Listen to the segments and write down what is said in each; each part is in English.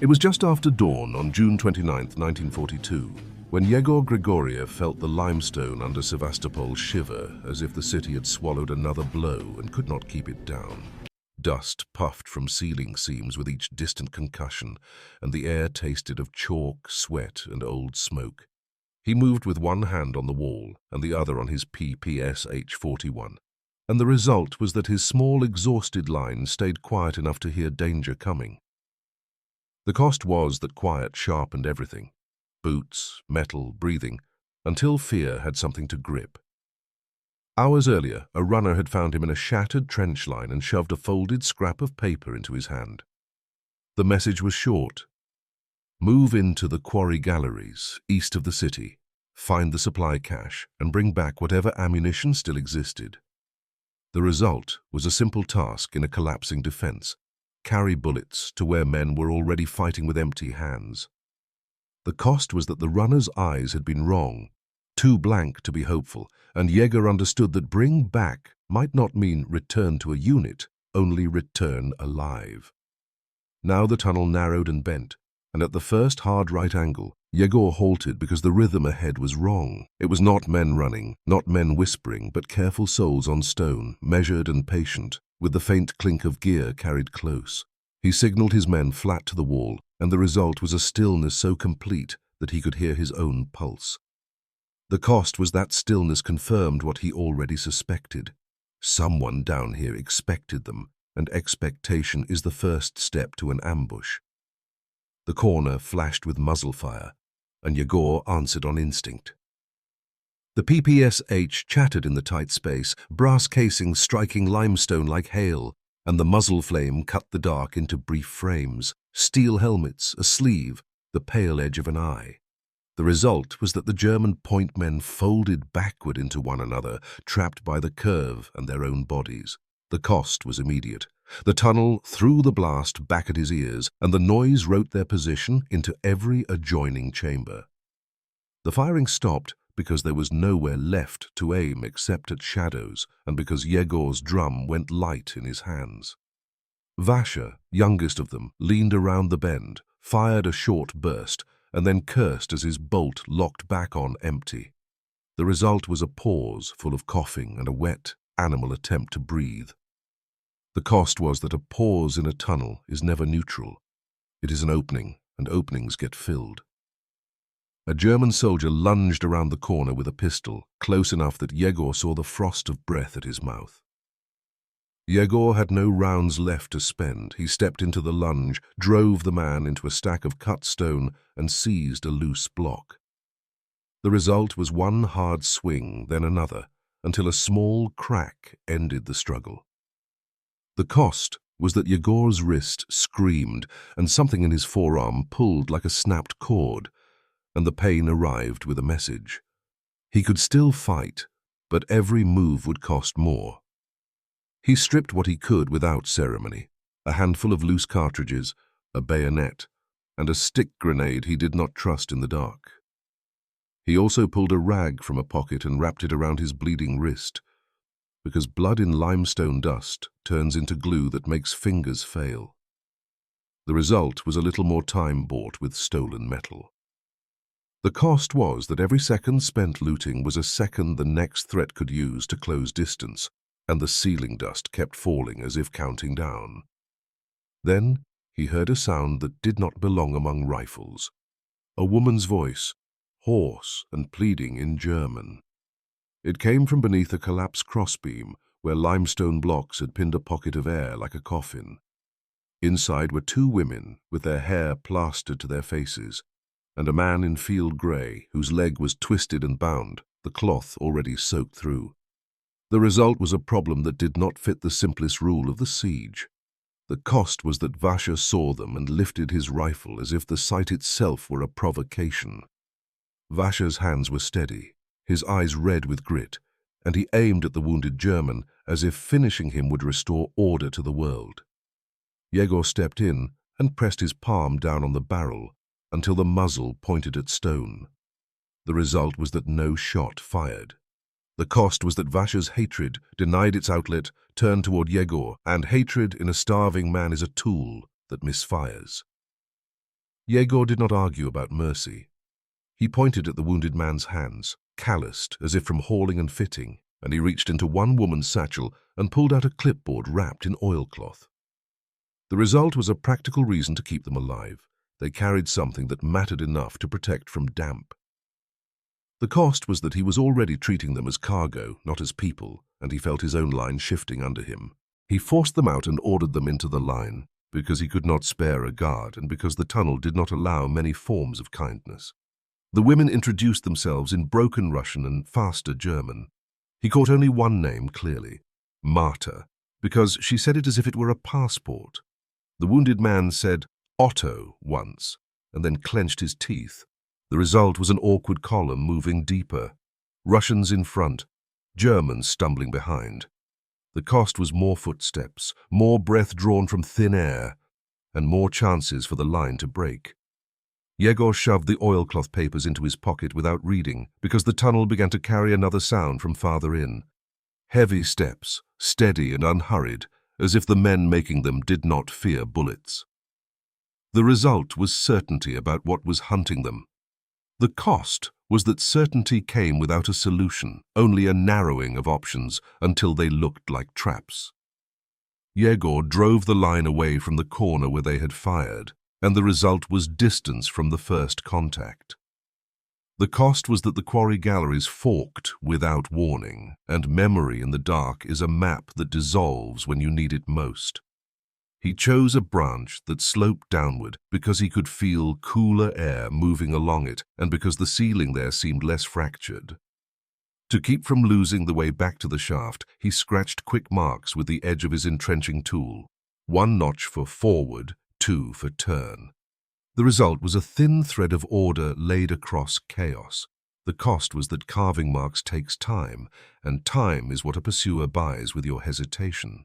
It was just after dawn on June 29, 1942, when Yegor Grigoriev felt the limestone under Sevastopol shiver as if the city had swallowed another blow and could not keep it down. Dust puffed from ceiling seams with each distant concussion, and the air tasted of chalk, sweat, and old smoke. He moved with one hand on the wall and the other on his PPSH-41, and the result was that his small, exhausted line stayed quiet enough to hear danger coming. The cost was that quiet sharpened everything: boots, metal, breathing, until fear had something to grip. Hours earlier, a runner had found him in a shattered trench line and shoved a folded scrap of paper into his hand. The message was short: move into the Quarry galleries, east of the city, find the supply cache, and bring back whatever ammunition still existed. The result was a simple task in a collapsing defense: carry bullets to where men were already fighting with empty hands. The cost was that the runner's eyes had been wrong, too blank to be hopeful, and Yegor understood that bring back might not mean return to a unit, only return alive. Now the tunnel narrowed and bent, and at the first hard right angle, Yegor halted because the rhythm ahead was wrong. It was not men running, not men whispering, but careful souls on stone, measured and patient, with the faint clink of gear carried close. He signaled his men flat to the wall, and the result was a stillness so complete that he could hear his own pulse. The cost was that stillness confirmed what he already suspected. Someone down here expected them, and expectation is the first step to an ambush. The corner flashed with muzzle fire, and Yegor answered on instinct. The PPSH chattered in the tight space, brass casings striking limestone like hail, and the muzzle flame cut the dark into brief frames, steel helmets, a sleeve, the pale edge of an eye. The result was that the German point men folded backward into one another, trapped by the curve and their own bodies. The cost was immediate. The tunnel threw the blast back at his ears, and the noise wrote their position into every adjoining chamber. The firing stopped because there was nowhere left to aim except at shadows, and because Yegor's drum went light in his hands. Vasha, youngest of them, leaned around the bend, fired a short burst, and then cursed as his bolt locked back on empty. The result was a pause full of coughing and a wet, animal attempt to breathe. The cost was that a pause in a tunnel is never neutral. It is an opening, and openings get filled. A German soldier lunged around the corner with a pistol, close enough that Yegor saw the frost of breath at his mouth. Yegor had no rounds left to spend. He stepped into the lunge, drove the man into a stack of cut stone, and seized a loose block. The result was one hard swing, then another, until a small crack ended the struggle. The cost was that Yegor's wrist screamed, and something in his forearm pulled like a snapped cord, and the pain arrived with a message. He could still fight, but every move would cost more. He stripped what he could without ceremony: a handful of loose cartridges, a bayonet, and a stick grenade he did not trust in the dark. He also pulled a rag from a pocket and wrapped it around his bleeding wrist, because blood in limestone dust turns into glue that makes fingers fail. The result was a little more time bought with stolen metal. The cost was that every second spent looting was a second the next threat could use to close distance, and the ceiling dust kept falling as if counting down. Then he heard a sound that did not belong among rifles. A woman's voice, hoarse and pleading in German. It came from beneath a collapsed crossbeam, where limestone blocks had pinned a pocket of air like a coffin. Inside were two women with their hair plastered to their faces, and a man in field grey whose leg was twisted and bound, the cloth already soaked through. The result was a problem that did not fit the simplest rule of the siege. The cost was that Vasha saw them and lifted his rifle as if the sight itself were a provocation. Vasha's hands were steady, his eyes red with grit, and he aimed at the wounded German as if finishing him would restore order to the world. Yegor stepped in and pressed his palm down on the barrel until the muzzle pointed at stone. The result was that no shot fired. The cost was that Vasha's hatred, denied its outlet, turned toward Yegor, and hatred in a starving man is a tool that misfires. Yegor did not argue about mercy. He pointed at the wounded man's hands, calloused as if from hauling and fitting, and he reached into one woman's satchel and pulled out a clipboard wrapped in oilcloth. The result was a practical reason to keep them alive. They carried something that mattered enough to protect from damp. The cost was that he was already treating them as cargo, not as people, and he felt his own line shifting under him. He forced them out and ordered them into the line, because he could not spare a guard and because the tunnel did not allow many forms of kindness. The women introduced themselves in broken Russian and faster German. He caught only one name clearly, Marta, because she said it as if it were a passport. The wounded man said Otto once, and then clenched his teeth. The result was an awkward column moving deeper. Russians in front, Germans stumbling behind. The cost was more footsteps, more breath drawn from thin air, and more chances for the line to break. Yegor shoved the oilcloth papers into his pocket without reading, because the tunnel began to carry another sound from farther in. Heavy steps, steady and unhurried, as if the men making them did not fear bullets. The result was certainty about what was hunting them. The cost was that certainty came without a solution, only a narrowing of options until they looked like traps. Yegor drove the line away from the corner where they had fired, and the result was distance from the first contact. The cost was that the quarry galleries forked without warning, and memory in the dark is a map that dissolves when you need it most. He chose a branch that sloped downward because he could feel cooler air moving along it and because the ceiling there seemed less fractured. To keep from losing the way back to the shaft, he scratched quick marks with the edge of his entrenching tool, 1 notch for forward, 2 for turn. The result was a thin thread of order laid across chaos. The cost was that carving marks takes time, and time is what a pursuer buys with your hesitation.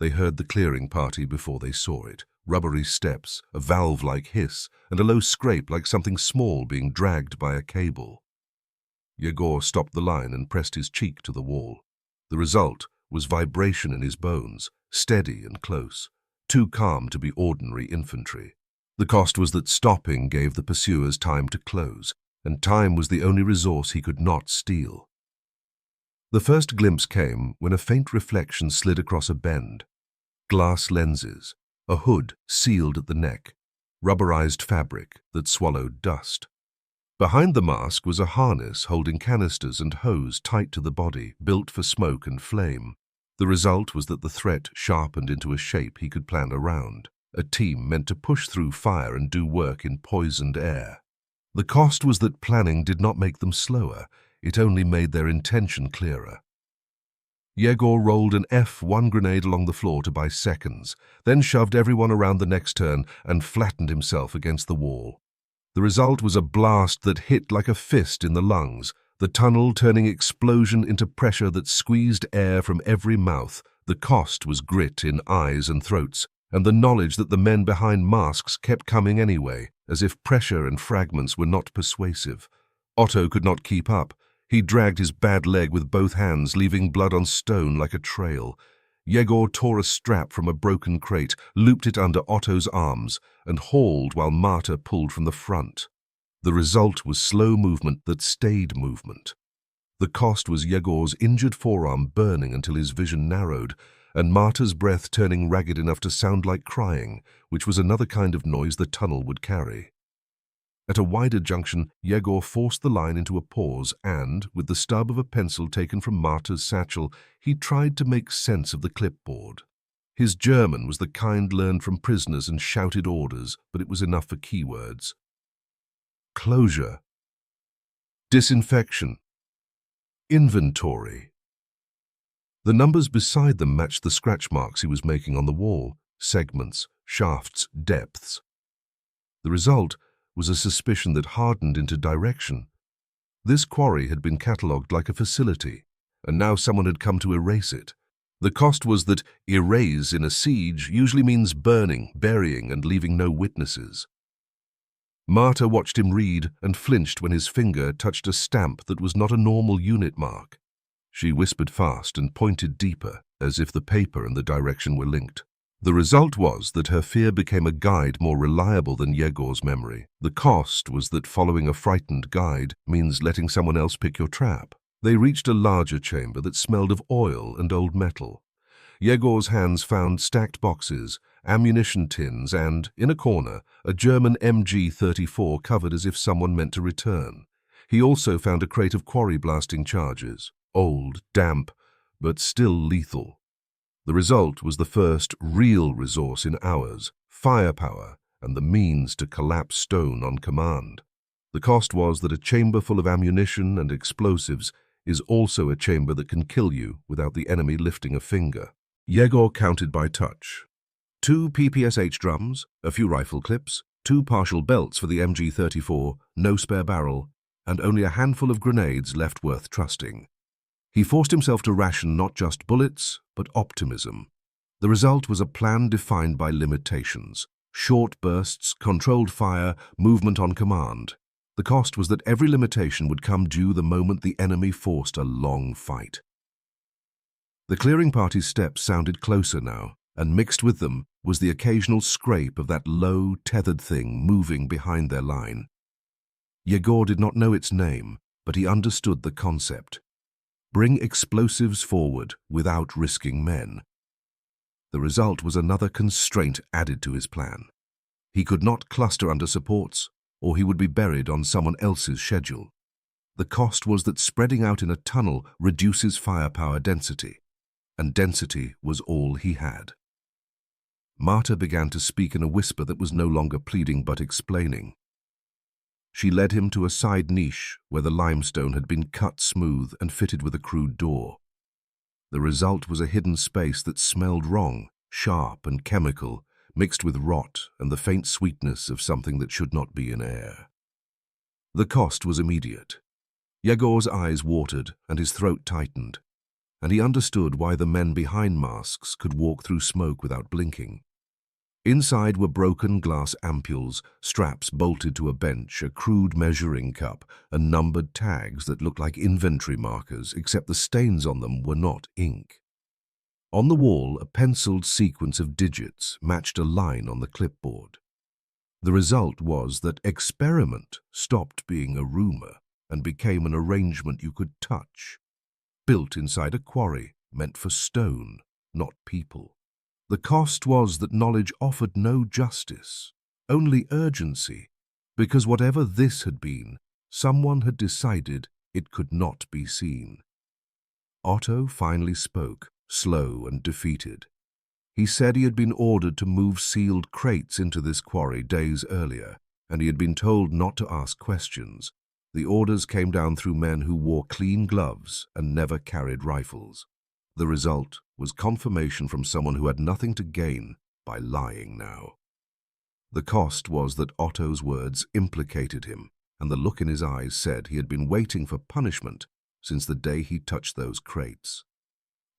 They heard the clearing party before they saw it, rubbery steps, a valve-like hiss, and a low scrape like something small being dragged by a cable. Yegor stopped the line and pressed his cheek to the wall. The result was vibration in his bones, steady and close, too calm to be ordinary infantry. The cost was that stopping gave the pursuers time to close, and time was the only resource he could not steal. The first glimpse came when a faint reflection slid across a bend. Glass lenses, a hood sealed at the neck, rubberized fabric that swallowed dust. Behind the mask was a harness holding canisters and hose tight to the body, built for smoke and flame. The result was that the threat sharpened into a shape he could plan around, a team meant to push through fire and do work in poisoned air. The cost was that planning did not make them slower, it only made their intention clearer. Yegor rolled an F1 grenade along the floor to buy seconds, then shoved everyone around the next turn and flattened himself against the wall. The result was a blast that hit like a fist in the lungs, the tunnel turning explosion into pressure that squeezed air from every mouth. The cost was grit in eyes and throats, and the knowledge that the men behind masks kept coming anyway, as if pressure and fragments were not persuasive. Otto could not keep up. He dragged his bad leg with both hands, leaving blood on stone like a trail. Yegor tore a strap from a broken crate, looped it under Otto's arms, and hauled while Marta pulled from the front. The result was slow movement that stayed movement. The cost was Yegor's injured forearm burning until his vision narrowed, and Marta's breath turning ragged enough to sound like crying, which was another kind of noise the tunnel would carry. At a wider junction, Yegor forced the line into a pause and, with the stub of a pencil taken from Marta's satchel, he tried to make sense of the clipboard. His German was the kind learned from prisoners and shouted orders, but it was enough for keywords. Closure. Disinfection. Inventory. The numbers beside them matched the scratch marks he was making on the wall, segments, shafts, depths. The result was a suspicion that hardened into direction. This quarry had been catalogued like a facility, and now someone had come to erase it. The cost was that erase in a siege usually means burning, burying, and leaving no witnesses. Marta watched him read and flinched when his finger touched a stamp that was not a normal unit mark. She whispered fast and pointed deeper, as if the paper and the direction were linked. The result was that her fear became a guide more reliable than Yegor's memory. The cost was that following a frightened guide means letting someone else pick your trap. They reached a larger chamber that smelled of oil and old metal. Yegor's hands found stacked boxes, ammunition tins, and, in a corner, a German MG-34 covered as if someone meant to return. He also found a crate of quarry blasting charges, old, damp, but still lethal. The result was the first real resource in hours, firepower, and the means to collapse stone on command. The cost was that a chamber full of ammunition and explosives is also a chamber that can kill you without the enemy lifting a finger. Yegor counted by touch. 2 PPSH drums, a few rifle clips, 2 partial belts for the MG-34, no spare barrel, and only a handful of grenades left worth trusting. He forced himself to ration not just bullets, but optimism. The result was a plan defined by limitations: short bursts, controlled fire, movement on command. The cost was that every limitation would come due the moment the enemy forced a long fight. The clearing party's steps sounded closer now, and mixed with them was the occasional scrape of that low, tethered thing moving behind their line. Yegor did not know its name, but he understood the concept. Bring explosives forward without risking men. The result was another constraint added to his plan. He could not cluster under supports, or he would be buried on someone else's schedule. The cost was that spreading out in a tunnel reduces firepower density, and density was all he had. Marta began to speak in a whisper that was no longer pleading but explaining. She led him to a side niche where the limestone had been cut smooth and fitted with a crude door. The result was a hidden space that smelled wrong, sharp and chemical, mixed with rot and the faint sweetness of something that should not be in air. The cost was immediate. Yegor's eyes watered and his throat tightened, and he understood why the men behind masks could walk through smoke without blinking. Inside were broken glass ampoules, straps bolted to a bench, a crude measuring cup, and numbered tags that looked like inventory markers, except the stains on them were not ink. On the wall, a penciled sequence of digits matched a line on the clipboard. The result was that experiment stopped being a rumor and became an arrangement you could touch, built inside a quarry meant for stone, not people. The cost was that knowledge offered no justice, only urgency, because whatever this had been, someone had decided it could not be seen. Otto finally spoke, slow and defeated. He said he had been ordered to move sealed crates into this quarry days earlier, and he had been told not to ask questions. The orders came down through men who wore clean gloves and never carried rifles. The result was confirmation from someone who had nothing to gain by lying now. The cost was that Otto's words implicated him, and the look in his eyes said he had been waiting for punishment since the day he touched those crates.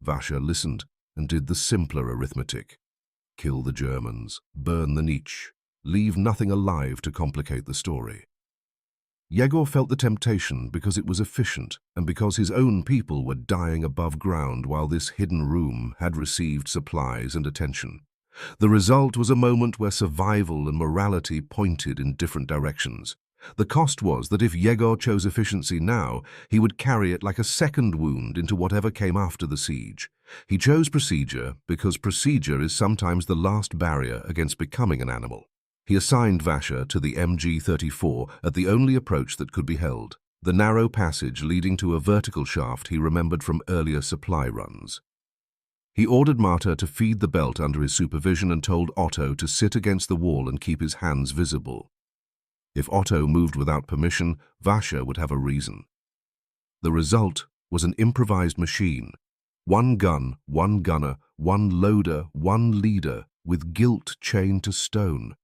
Vasha listened and did the simpler arithmetic. Kill the Germans, burn the niche, leave nothing alive to complicate the story. Yegor felt the temptation because it was efficient and because his own people were dying above ground while this hidden room had received supplies and attention. The result was a moment where survival and morality pointed in different directions. The cost was that if Yegor chose efficiency now, he would carry it like a second wound into whatever came after the siege. He chose procedure because procedure is sometimes the last barrier against becoming an animal. He assigned Vasha to the MG-34 at the only approach that could be held, the narrow passage leading to a vertical shaft he remembered from earlier supply runs. He ordered Marta to feed the belt under his supervision and told Otto to sit against the wall and keep his hands visible. If Otto moved without permission, Vasha would have a reason. The result was an improvised machine. 1 gun, 1 gunner, 1 loader, 1 leader, with guilt chained to stone.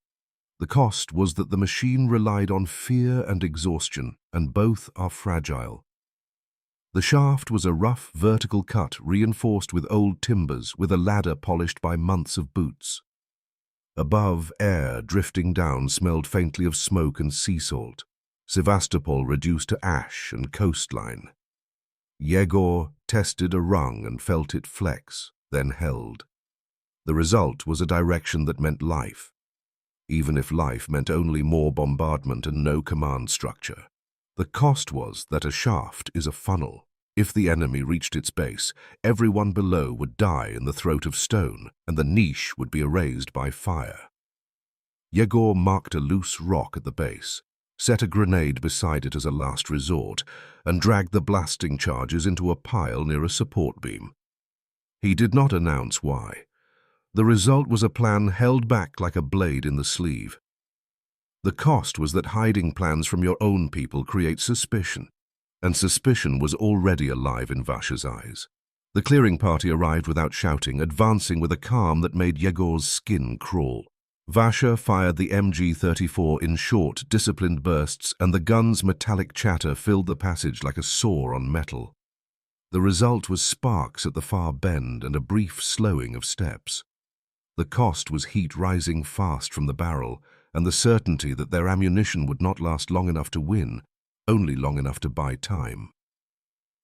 The cost was that the machine relied on fear and exhaustion, and both are fragile. The shaft was a rough vertical cut reinforced with old timbers with a ladder polished by months of boots. Above, air drifting down smelled faintly of smoke and sea salt, Sevastopol reduced to ash and coastline. Yegor tested a rung and felt it flex, then held. The result was a direction that meant life, even if life meant only more bombardment and no command structure. The cost was that a shaft is a funnel. If the enemy reached its base, everyone below would die in the throat of stone, and the niche would be erased by fire. Yegor marked a loose rock at the base, set a grenade beside it as a last resort, and dragged the blasting charges into a pile near a support beam. He did not announce why. The result was a plan held back like a blade in the sleeve. The cost was that hiding plans from your own people create suspicion, and suspicion was already alive in Vasha's eyes. The clearing party arrived without shouting, advancing with a calm that made Yegor's skin crawl. Vasha fired the MG-34 in short, disciplined bursts, and the gun's metallic chatter filled the passage like a saw on metal. The result was sparks at the far bend and a brief slowing of steps. The cost was heat rising fast from the barrel, and the certainty that their ammunition would not last long enough to win, only long enough to buy time.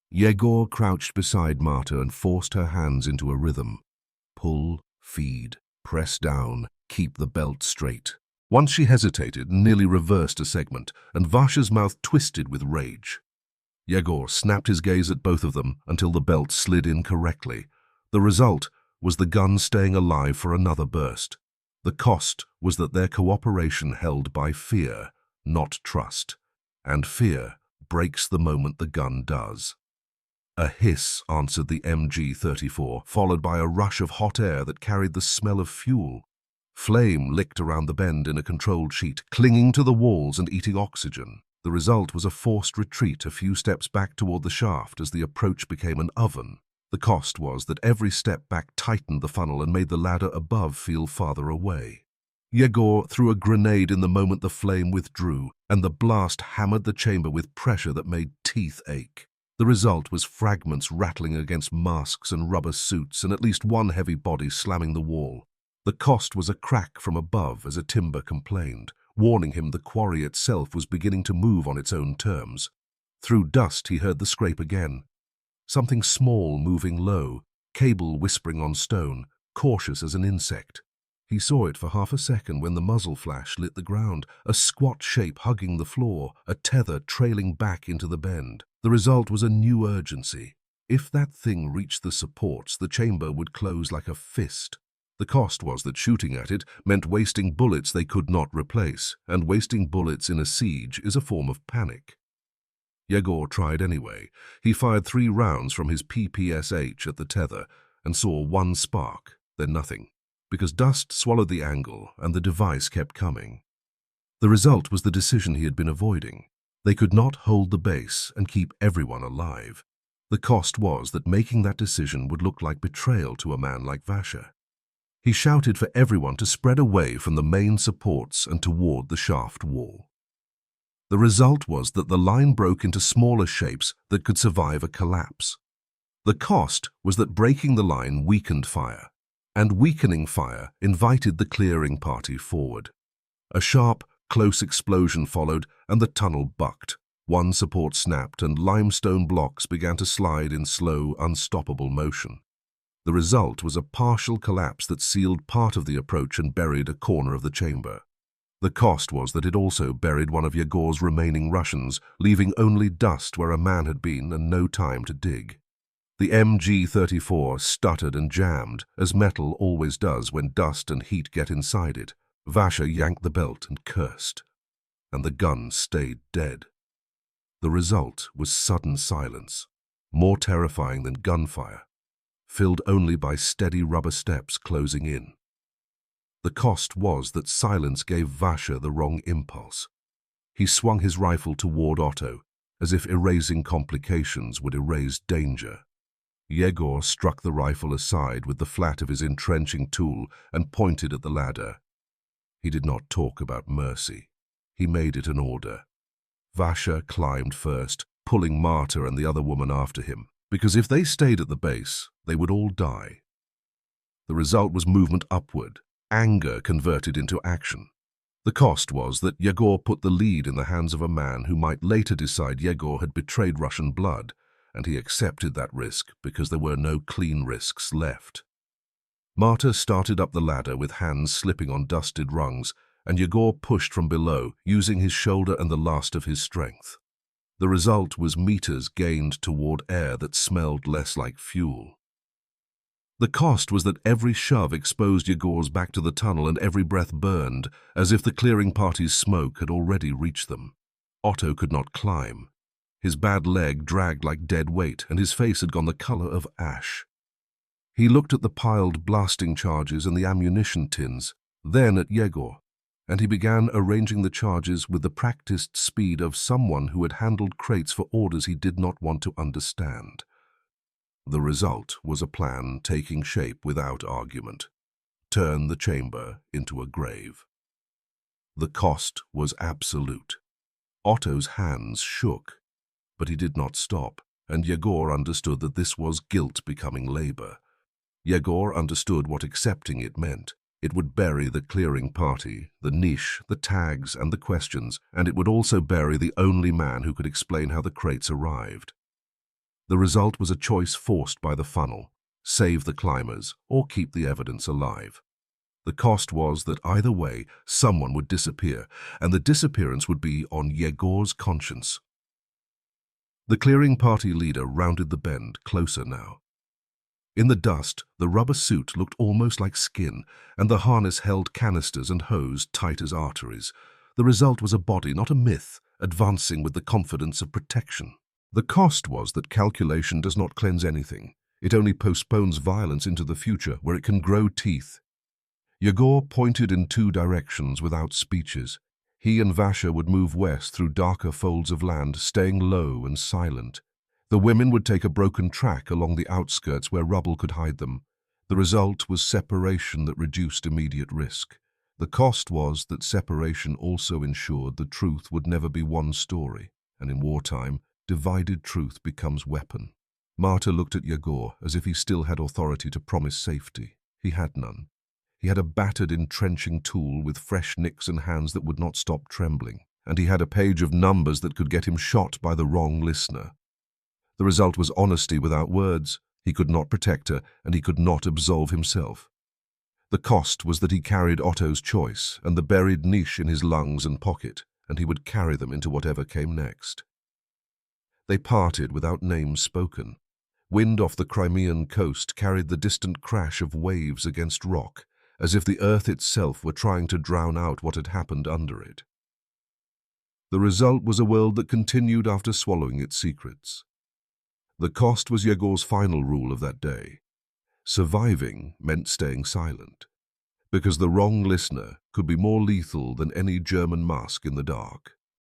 Yegor crouched beside Marta and forced her hands into a rhythm. Pull, feed, press down, keep the belt straight. Once she hesitated and nearly reversed a segment, and Vasha's mouth twisted with rage. Yegor snapped his gaze at both of them until the belt slid in correctly. The result was the gun staying alive for another burst. The cost was that their cooperation held by fear, not trust, and fear breaks the moment the gun does. A hiss answered the MG-34, followed by a rush of hot air that carried the smell of fuel. Flame licked around the bend in a controlled sheet, clinging to the walls and eating oxygen. The result was a forced retreat a few steps back toward the shaft as the approach became an oven. The cost was that every step back tightened the funnel and made the ladder above feel farther away. Yegor threw a grenade in the moment the flame withdrew, and the blast hammered the chamber with pressure that made teeth ache. The result was fragments rattling against masks and rubber suits, and at least one heavy body slamming the wall. The cost was a crack from above as a timber complained, warning him the quarry itself was beginning to move on its own terms. Through dust he heard the scrape again. Something small moving low, cable whispering on stone, cautious as an insect. He saw it for half a second when the muzzle flash lit the ground, a squat shape hugging the floor, a tether trailing back into the bend. The result was a new urgency. If that thing reached the supports, the chamber would close like a fist. The cost was that shooting at it meant wasting bullets they could not replace, and wasting bullets in a siege is a form of panic. Yegor tried anyway. He fired 3 rounds from his PPSH at the tether and saw one spark, then nothing, because dust swallowed the angle and the device kept coming. The result was the decision he had been avoiding. They could not hold the base and keep everyone alive. The cost was that making that decision would look like betrayal to a man like Vasha. He shouted for everyone to spread away from the main supports and toward the shaft wall. The result was that the line broke into smaller shapes that could survive a collapse. The cost was that breaking the line weakened fire, and weakening fire invited the clearing party forward. A sharp, close explosion followed, and the tunnel bucked. One support snapped, and limestone blocks began to slide in slow, unstoppable motion. The result was a partial collapse that sealed part of the approach and buried a corner of the chamber. The cost was that it also buried one of Yegor's remaining Russians, leaving only dust where a man had been and no time to dig. The MG-34 stuttered and jammed, as metal always does when dust and heat get inside it. Vasha yanked the belt and cursed, and the gun stayed dead. The result was sudden silence, more terrifying than gunfire, filled only by steady rubber steps closing in. The cost was that silence gave Vasha the wrong impulse. He swung his rifle toward Otto, as if erasing complications would erase danger. Yegor struck the rifle aside with the flat of his entrenching tool and pointed at the ladder. He did not talk about mercy. He made it an order. Vasha climbed first, pulling Marta and the other woman after him, because if they stayed at the base, they would all die. The result was movement upward, anger converted into action. The cost was that Yegor put the lead in the hands of a man who might later decide Yegor had betrayed Russian blood, and he accepted that risk because there were no clean risks left. Marta started up the ladder with hands slipping on dusted rungs, and Yegor pushed from below, using his shoulder and the last of his strength. The result was meters gained toward air that smelled less like fuel. The cost was that every shove exposed Yegor's back to the tunnel and every breath burned, as if the clearing party's smoke had already reached them. Otto could not climb. His bad leg dragged like dead weight, and his face had gone the color of ash. He looked at the piled blasting charges and the ammunition tins, then at Yegor, and he began arranging the charges with the practiced speed of someone who had handled crates for orders he did not want to understand. The result was a plan taking shape without argument. Turn the chamber into a grave. The cost was absolute. Otto's hands shook, but he did not stop, and Yegor understood that this was guilt becoming labor. Yegor understood what accepting it meant. It would bury the clearing party, the niche, the tags, and the questions, and it would also bury the only man who could explain how the crates arrived. The result was a choice forced by the funnel: save the climbers or keep the evidence alive. The cost was that either way, someone would disappear, and the disappearance would be on Yegor's conscience. The clearing party leader rounded the bend, closer now. In the dust, the rubber suit looked almost like skin, and the harness held canisters and hose tight as arteries. The result was a body, not a myth, advancing with the confidence of protection. The cost was that calculation does not cleanse anything. It only postpones violence into the future, where it can grow teeth. Yegor pointed in two directions without speeches. He and Vasha would move west through darker folds of land, staying low and silent. The women would take a broken track along the outskirts where rubble could hide them. The result was separation that reduced immediate risk. The cost was that separation also ensured the truth would never be one story, and in wartime, divided truth becomes weapon. Marta looked at Yegor as if he still had authority to promise safety. He had none. He had a battered entrenching tool with fresh nicks and hands that would not stop trembling, and he had a page of numbers that could get him shot by the wrong listener. The result was honesty without words. He could not protect her, and he could not absolve himself. The cost was that he carried Otto's choice and the buried niche in his lungs and pocket, and he would carry them into whatever came next. They parted without names spoken. Wind off the Crimean coast carried the distant crash of waves against rock, as if the earth itself were trying to drown out what had happened under it. The result was a world that continued after swallowing its secrets. The cost was Yegor's final rule of that day. Surviving meant staying silent, because the wrong listener could be more lethal than any German mask in the dark.